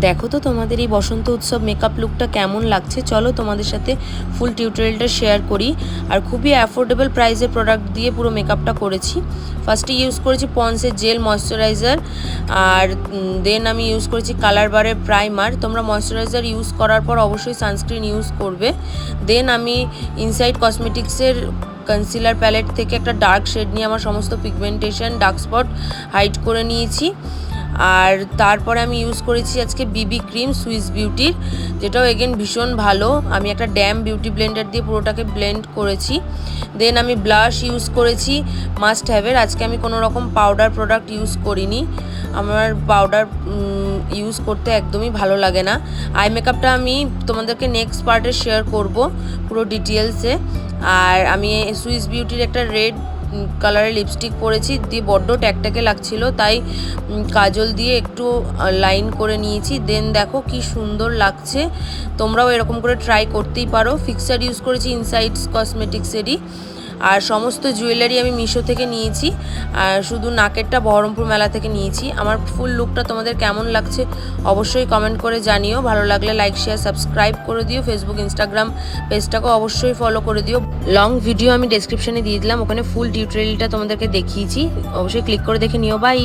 দেখো তো তোমাদের এই বসন্ত উৎসব মেকআপ লুকটা কেমন লাগছে। চলো তোমাদের সাথে ফুল টিউটোরিয়ালটা শেয়ার করি। আর খুবই অ্যাফোর্ডেবল প্রাইসের প্রোডাক্ট দিয়ে পুরো মেকআপটা করেছি। ফার্স্টে ইউজ করেছি পন্সের জেল ময়শ্চারাইজার, আর দেন আমি ইউজ করেছি কালার বারের প্রাইমার। তোমরা ময়শ্চারাইজার ইউজ করার পর অবশ্যই সানস্ক্রিন ইউজ করবে। দেন আমি ইনসাইড কসমেটিক্সের কনসিলার প্যালেট থেকে একটা ডার্ক শেড নিয়ে আমার সমস্ত পিগমেন্টেশন ডার্ক স্পট হাইড করে নিয়েছি। আর তারপরে আমি ইউজ করেছি আজকে বিবি ক্রিম সুইস বিউটির, যেটাও এগেন ভীষণ ভালো। আমি একটা ড্যাম বিউটি ব্লেন্ডার দিয়ে পুরোটাকে ব্লেন্ড করেছি। দেন আমি ব্লাশ ইউজ করেছি মাস্ট হ্যাভের। আজকে আমি কোনো রকম পাউডার প্রোডাক্ট ইউজ করিনি, আমার পাউডার ইউজ করতে একদমই ভালো লাগে না। আই মেকআপটা আমি তোমাদেরকে নেক্সট পার্টে শেয়ার করব পুরো ডিটেলসে। আর আমি সুইস বিউটির একটা রেড কালারের লিপস্টিক পরেছি, দিয়ে বড্ড ট্যাকট্যাকে লাগছিল, তাই কাজল দিয়ে একটু লাইন করে নিয়েছি। দেন দেখো কি সুন্দর লাগছে, তোমরাও এরকম করে ট্রাই করতেই পারো। ফিক্সার ইউজ করেছি ইনসাইডস কসমেটিক্সেরই। আর সমস্ত জুয়েলারি আমি মিশো থেকে নিয়েছি, আর শুধু নাকেরটা বহরমপুর মেলা থেকে নিয়েছি। আমার ফুল লুকটা তোমাদের কেমন লাগছে অবশ্যই কমেন্ট করে জানিও। ভালো লাগলে লাইক শেয়ার সাবস্ক্রাইব করে দিও। ফেসবুক ইনস্টাগ্রাম পেজটাকেও অবশ্যই ফলো করে দিও। লং ভিডিও আমি ডেসক্রিপশনে দিয়ে দিলাম, ওখানে ফুল টিউটোরিয়ালটা তোমাদেরকে দেখিয়েছি, অবশ্যই ক্লিক করে দেখে নিও। বাই।